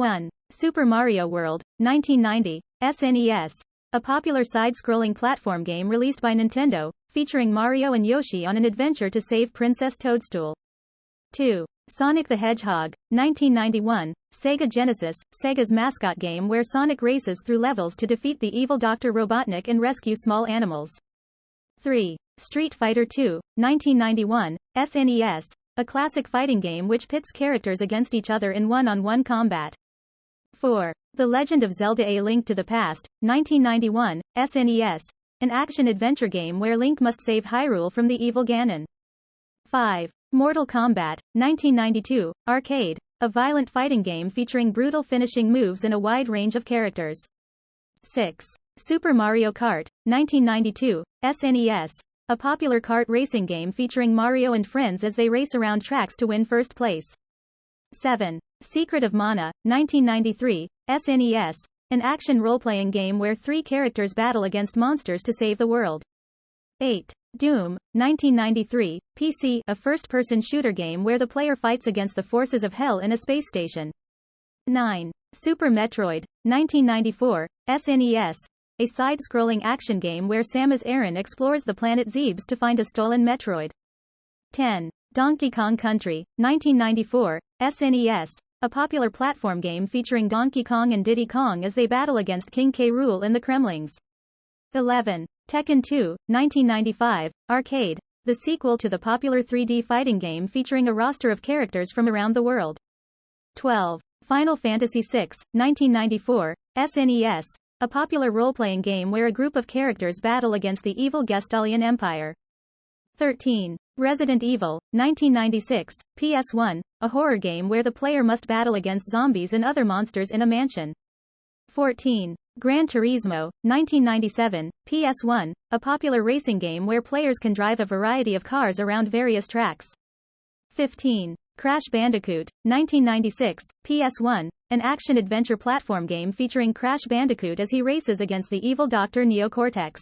1. Super Mario World, 1990, SNES. A popular side-scrolling platform game released by Nintendo, featuring Mario and Yoshi on an adventure to save Princess Toadstool. 2. Sonic the Hedgehog, 1991, Sega Genesis, Sega's mascot game where Sonic races through levels to defeat the evil Dr. Robotnik and rescue small animals. 3. Street Fighter II, 1991, SNES, a classic fighting game which pits characters against each other in one-on-one combat. 4. The Legend of Zelda: A Link to the Past, 1991, SNES, an action-adventure game where Link must save Hyrule from the evil Ganon. 5. Mortal Kombat, 1992, arcade, a violent fighting game featuring brutal finishing moves and a wide range of characters. 6. Super Mario Kart, 1992, SNES, a popular kart racing game featuring Mario and friends as they race around tracks to win first place. 7. Secret of Mana, 1993, SNES, an action role-playing game where 3 characters battle against monsters to save the world. 8. Doom, 1993, PC, a first-person shooter game where the player fights against the forces of hell in a space station. 9. Super Metroid, 1994, SNES, a side-scrolling action game where Samus Aran explores the planet Zebes to find a stolen Metroid. 10. Donkey Kong Country, 1994, SNES, a popular platform game featuring Donkey Kong and Diddy Kong as they battle against King K. Rool and the Kremlings. 11. Tekken 2, 1995, arcade, the sequel to the popular 3D fighting game featuring a roster of characters from around the world. 12. Final Fantasy VI, 1994, SNES, a popular role-playing game where a group of characters battle against the evil Gestalian Empire. 13. Resident Evil, 1996, PS1, a horror game where the player must battle against zombies and other monsters in a mansion. 14. Gran Turismo, 1997, PS1, a popular racing game where players can drive a variety of cars around various tracks. 15. Crash Bandicoot, 1996, PS1, an action-adventure platform game featuring Crash Bandicoot as he races against the evil Dr. Neocortex.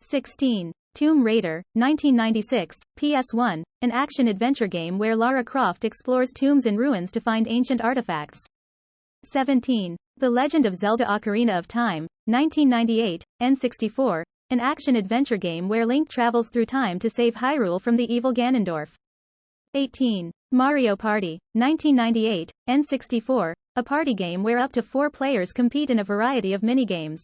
16. Tomb Raider, 1996, PS1, an action-adventure game where Lara Croft explores tombs and ruins to find ancient artifacts. 17. The Legend of Zelda: Ocarina of Time, 1998, N64, an action-adventure game where Link travels through time to save Hyrule from the evil Ganondorf. 18. Mario Party, 1998, N64, a party game where up to 4 players compete in a variety of minigames.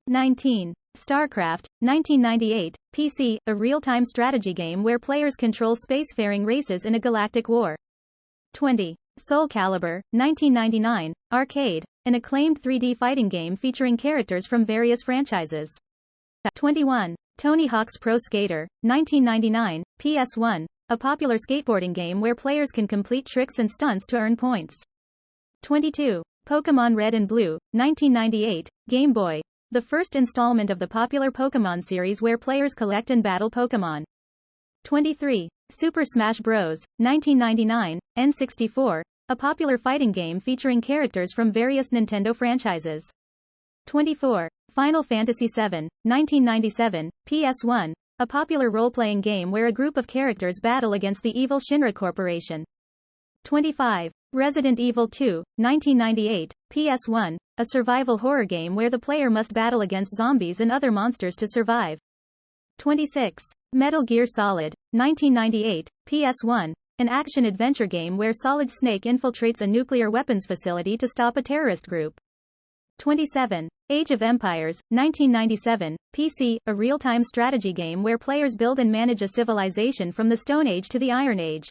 19. StarCraft, 1998, PC, a real-time strategy game where players control spacefaring races in a galactic war. 20. Soul Calibur, 1999, arcade, an acclaimed 3D fighting game featuring characters from various franchises. 21. Tony Hawk's Pro Skater, 1999, PS1, a popular skateboarding game where players can complete tricks and stunts to earn points. 22. Pokémon Red and Blue, 1998, Game Boy, the first installment of the popular Pokémon series where players collect and battle Pokémon. 23. Super Smash Bros., 1999, N64, a popular fighting game featuring characters from various Nintendo franchises. 24. Final Fantasy VII, 1997, PS1, a popular role-playing game where a group of characters battle against the evil Shinra Corporation. 25. Resident Evil 2, 1998, PS1, a survival horror game where the player must battle against zombies and other monsters to survive. 26. Metal Gear Solid, 1998, PS1, an action-adventure game where Solid Snake infiltrates a nuclear weapons facility to stop a terrorist group. 27. Age of Empires, 1997, PC, a real-time strategy game where players build and manage a civilization from the Stone Age to the Iron Age.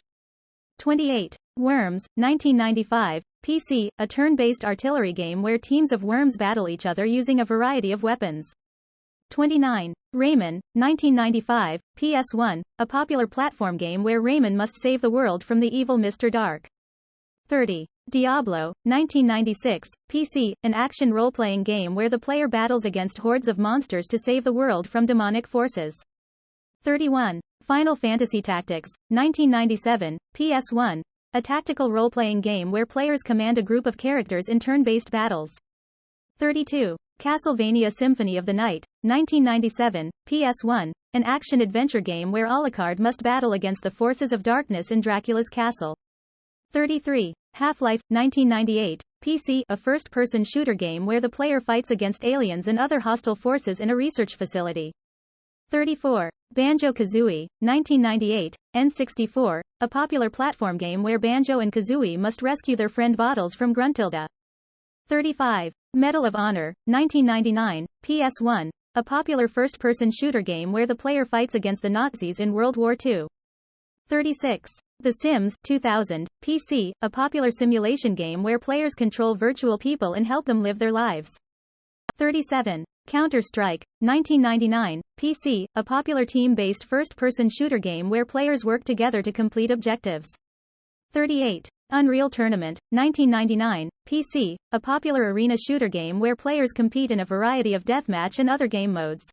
28. Worms, 1995, PC, a turn-based artillery game where teams of worms battle each other using a variety of weapons. 29. Rayman, 1995, PS1, a popular platform game where Rayman must save the world from the evil Mr. Dark. 30. Diablo, 1996, PC, an action role-playing game where the player battles against hordes of monsters to save the world from demonic forces. 31. Final Fantasy Tactics, 1997, PS1, a tactical role-playing game where players command a group of characters in turn-based battles. 32. Castlevania Symphony of the Night, 1997, PS1, an action-adventure game where Alucard must battle against the forces of darkness in Dracula's castle. 33. Half-Life, 1998, PC, a first-person shooter game where the player fights against aliens and other hostile forces in a research facility. 34. Banjo-Kazooie, 1998, N64, a popular platform game where Banjo and Kazooie must rescue their friend Bottles from Gruntilda. 35. Medal of Honor, 1999, PS1, a popular first-person shooter game where the player fights against the Nazis in World War II. 36. The Sims, 2000, PC, a popular simulation game where players control virtual people and help them live their lives. 37. Counter-Strike, 1999, PC, a popular team-based first-person shooter game where players work together to complete objectives. 38. Unreal Tournament, 1999, PC, a popular arena shooter game where players compete in a variety of deathmatch and other game modes.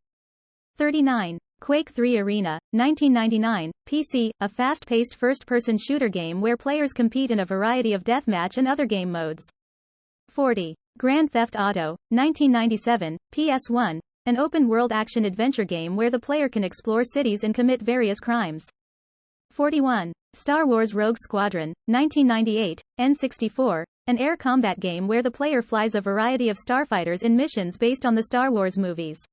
39. Quake 3 Arena, 1999, PC, a fast-paced first-person shooter game where players compete in a variety of deathmatch and other game modes. 40. Grand Theft Auto, 1997, PS1, an open-world action-adventure game where the player can explore cities and commit various crimes. 41. Star Wars Rogue Squadron, 1998, N64, an air combat game where the player flies a variety of starfighters in missions based on the Star Wars movies.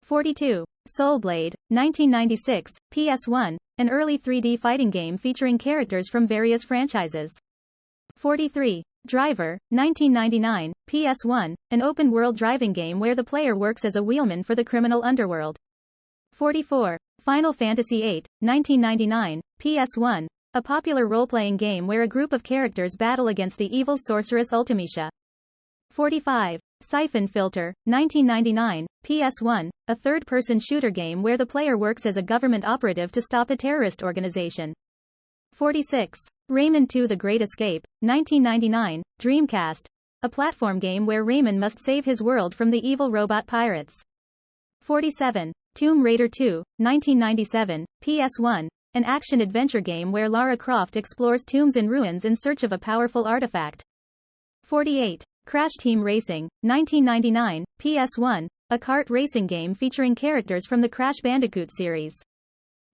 42. Soul Blade, 1996, PS1, an early 3D fighting game featuring characters from various franchises. 43. Driver, 1999, PS1, an open-world driving game where the player works as a wheelman for the criminal underworld. 44. Final Fantasy VIII, 1999, PS1, a popular role-playing game where a group of characters battle against the evil sorceress Ultimecia. 45. Siphon Filter, 1999, PS1, a third-person shooter game where the player works as a government operative to stop a terrorist organization. 46. Rayman 2: The Great Escape, 1999, Dreamcast, a platform game where Rayman must save his world from the evil robot pirates. 47. Tomb Raider 2, 1997, PS1, an action-adventure game where Lara Croft explores tombs and ruins in search of a powerful artifact. 48. Crash Team Racing, 1999, PS1, a kart racing game featuring characters from the Crash Bandicoot series.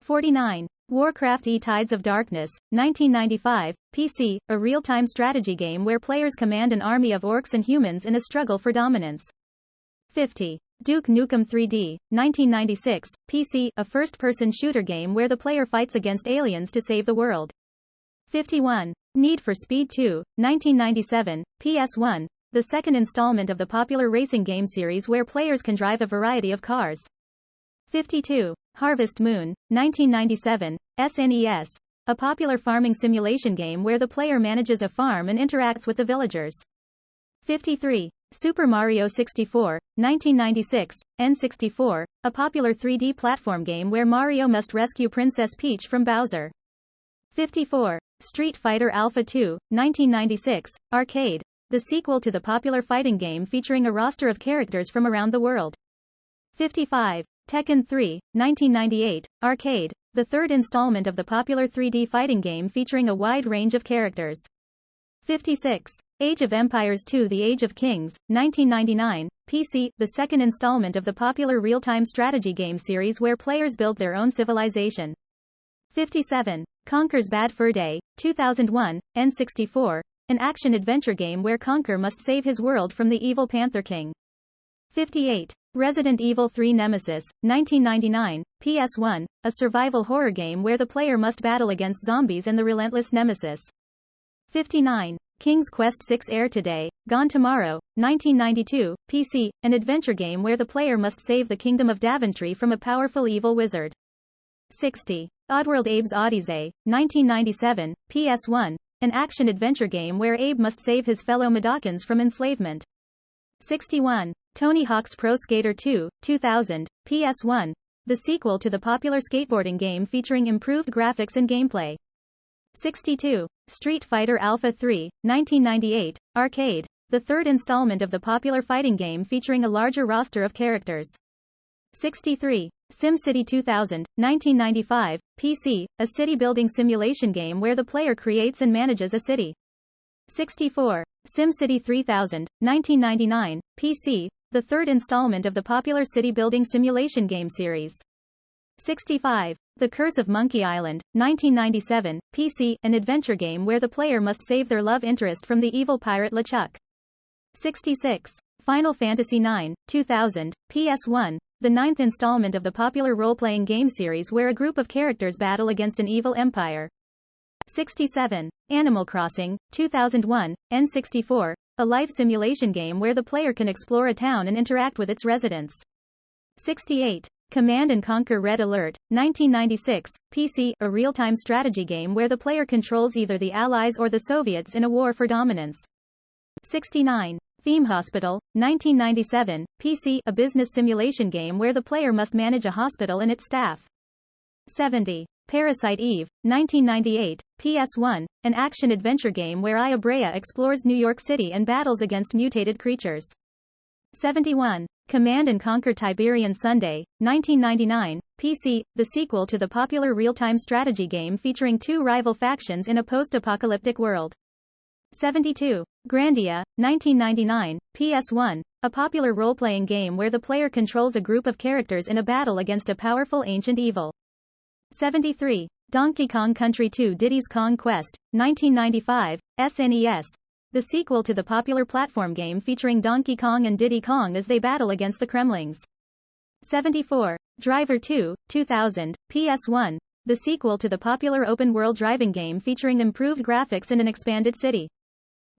49. Warcraft E: Tides of Darkness, 1995, PC, a real-time strategy game where players command an army of orcs and humans in a struggle for dominance. 50. Duke Nukem 3D, 1996, PC, a first-person shooter game where the player fights against aliens to save the world. 51. Need for Speed 2, 1997, PS1, the second installment of the popular racing game series where players can drive a variety of cars. 52. Harvest Moon, 1997, SNES, a popular farming simulation game where the player manages a farm and interacts with the villagers. 53. Super Mario 64, 1996, N64, a popular 3D platform game where Mario must rescue Princess Peach from Bowser. 54. Street Fighter Alpha 2, 1996, Arcade, the sequel to the popular fighting game featuring a roster of characters from around the world. 55. Tekken 3, 1998, Arcade, the third installment of the popular 3D fighting game featuring a wide range of characters. 56. Age of Empires 2: The Age of Kings, 1999, PC, the second installment of the popular real-time strategy game series where players build their own civilization. 57. Conker's Bad Fur Day, 2001, N64, an action-adventure game where Conker must save his world from the evil Panther King. 58. Resident Evil 3 Nemesis, 1999, PS1, a survival horror game where the player must battle against zombies and the relentless Nemesis. 59. King's Quest VI Air Today, Gone Tomorrow, 1992, PC, an adventure game where the player must save the Kingdom of Daventry from a powerful evil wizard. 60. Oddworld Abe's Odyssey, 1997, PS1, an action-adventure game where Abe must save his fellow Mudokons from enslavement. 61. Tony Hawk's Pro Skater 2, 2000, PS1, the sequel to the popular skateboarding game featuring improved graphics and gameplay. 62. Street Fighter Alpha 3, 1998, Arcade, the third installment of the popular fighting game featuring a larger roster of characters. 63. SimCity 2000, 1995, PC, a city-building simulation game where the player creates and manages a city. 64. SimCity 3000, 1999, PC, the third installment of the popular city-building simulation game series. 65. The Curse of Monkey Island, 1997, PC, an adventure game where the player must save their love interest from the evil pirate LeChuck. 66. Final Fantasy IX, 2000, PS1, the ninth installment of the popular role-playing game series where a group of characters battle against an evil empire. 67. Animal Crossing, 2001, N64, a life simulation game where the player can explore a town and interact with its residents. 68. Command & Conquer Red Alert, 1996, PC, a real-time strategy game where the player controls either the Allies or the Soviets in a war for dominance. 69. Theme Hospital, 1997, PC, a business simulation game where the player must manage a hospital and its staff. 70. Parasite Eve, 1998, PS1, an action-adventure game where Aya Brea explores New York City and battles against mutated creatures. 71. Command & Conquer Tiberian Sunday, 1999, PC, the sequel to the popular real-time strategy game featuring two rival factions in a post-apocalyptic world. 72. Grandia, 1999, PS1, a popular role-playing game where the player controls a group of characters in a battle against a powerful ancient evil. 73. Donkey Kong Country 2 Diddy's Kong Quest, 1995, SNES, the sequel to the popular platform game featuring Donkey Kong and Diddy Kong as they battle against the Kremlings. 74. Driver 2, 2000, PS1, the sequel to the popular open-world driving game featuring improved graphics and an expanded city.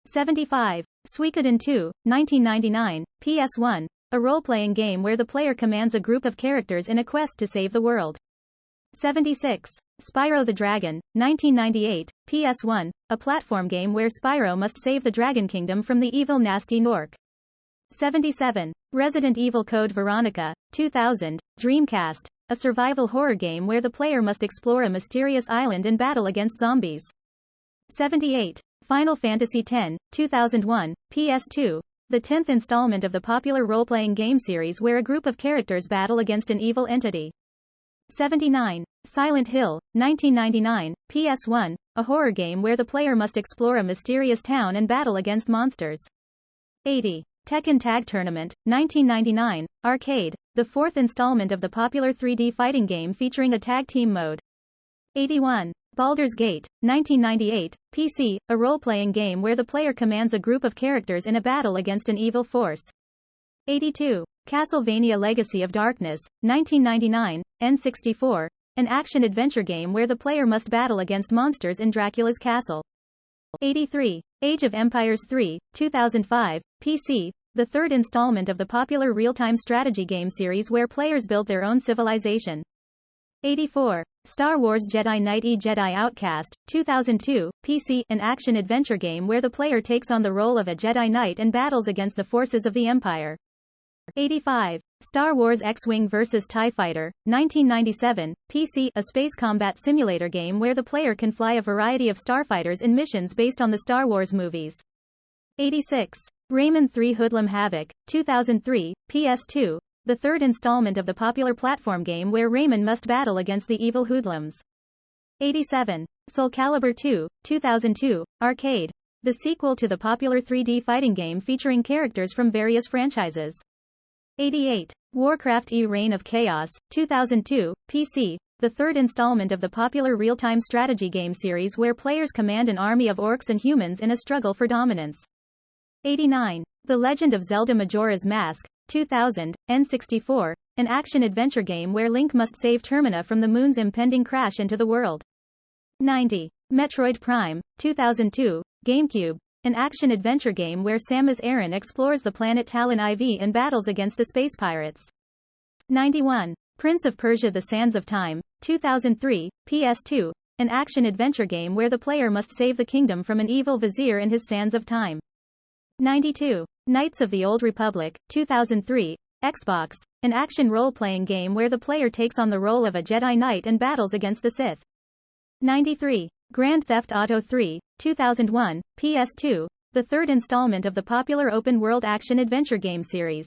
75. Suikoden 2, 1999, PS1, a role-playing game where the player commands a group of characters in a quest to save the world. 76. Spyro the Dragon, 1998, PS1, a platform game where Spyro must save the Dragon Kingdom from the evil Nasty Nork. 77. Resident Evil Code Veronica, 2000, Dreamcast, a survival horror game where the player must explore a mysterious island and battle against zombies. 78. Final Fantasy X, 2001, PS2, the 10th installment of the popular role-playing game series where a group of characters battle against an evil entity. 79. Silent Hill, 1999, PS1, a horror game where the player must explore a mysterious town and battle against monsters. 80. Tekken Tag Tournament, 1999, arcade, the fourth installment of the popular 3D fighting game featuring a tag team mode. 81. Baldur's Gate, 1998, PC, a role-playing game where the player commands a group of characters in a battle against an evil force. 82. Castlevania Legacy of Darkness, 1999, N64, an action-adventure game where the player must battle against monsters in Dracula's castle. 83. Age of Empires 3, 2005, PC, the third installment of the popular real-time strategy game series where players build their own civilization. 84. Star Wars Jedi Knight Jedi Outcast, 2002, PC, an action-adventure game where the player takes on the role of a Jedi Knight and battles against the forces of the Empire. 85. Star Wars X-Wing vs. TIE Fighter, 1997, PC, a space combat simulator game where the player can fly a variety of starfighters in missions based on the Star Wars movies. 86. Rayman 3 Hoodlum Havoc, 2003, PS2, the third installment of the popular platform game where Rayman must battle against the evil hoodlums. 87. Soul Calibur 2, 2002, arcade, the sequel to the popular 3D fighting game featuring characters from various franchises. 88. Warcraft E Reign of Chaos, 2002, PC, the third installment of the popular real-time strategy game series where players command an army of orcs and humans in a struggle for dominance. 89. The Legend of Zelda Majora's Mask, 2000, N64, an action-adventure game where Link must save Termina from the moon's impending crash into the world. 90. Metroid Prime, 2002, GameCube, an action-adventure game where Samus Aran explores the planet Talon IV and battles against the space pirates. 91. Prince of Persia The Sands of Time, 2003, PS2, an action-adventure game where the player must save the kingdom from an evil vizier in his Sands of Time. 92. Knights of the Old Republic, 2003, Xbox, an action role-playing game where the player takes on the role of a Jedi Knight and battles against the Sith. 93. Grand Theft Auto 3, 2001, PS2, the third installment of the popular open-world action-adventure game series.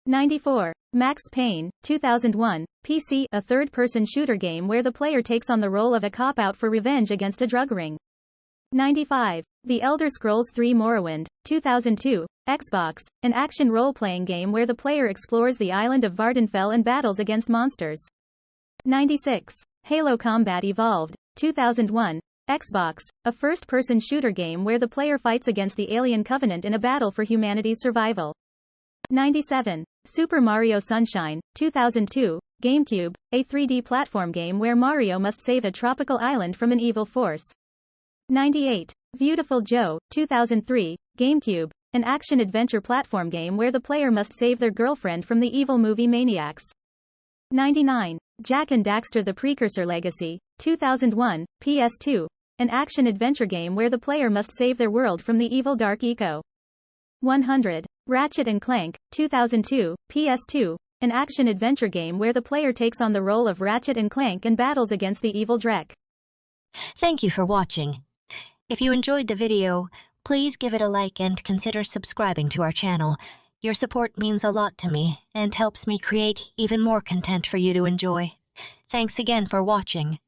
94. Max Payne, 2001, PC, a third-person shooter game where the player takes on the role of a cop out for revenge against a drug ring. 95. The Elder Scrolls 3 Morrowind, 2002, Xbox, an action role-playing game where the player explores the island of Vardenfell and battles against monsters. 96. Halo Combat Evolved, 2001. Xbox, a first-person shooter game where the player fights against the alien covenant in a battle for humanity's survival. 97. Super Mario Sunshine, 2002. GameCube, a 3D platform game where Mario must save a tropical island from an evil force. 98. Viewtiful Joe, 2003. GameCube, an action-adventure platform game where the player must save their girlfriend from the evil movie maniacs. 99. Jak and Daxter: The Precursor Legacy, 2001, PS2, an action-adventure game where the player must save their world from the evil Dark Eco. 100. Ratchet and Clank, 2002, PS2, an action-adventure game where the player takes on the role of Ratchet and Clank and battles against the evil Drek. Thank you for watching. If you enjoyed the video, please give it a like and consider subscribing to our channel. Your support means a lot to me and helps me create even more content for you to enjoy. Thanks again for watching.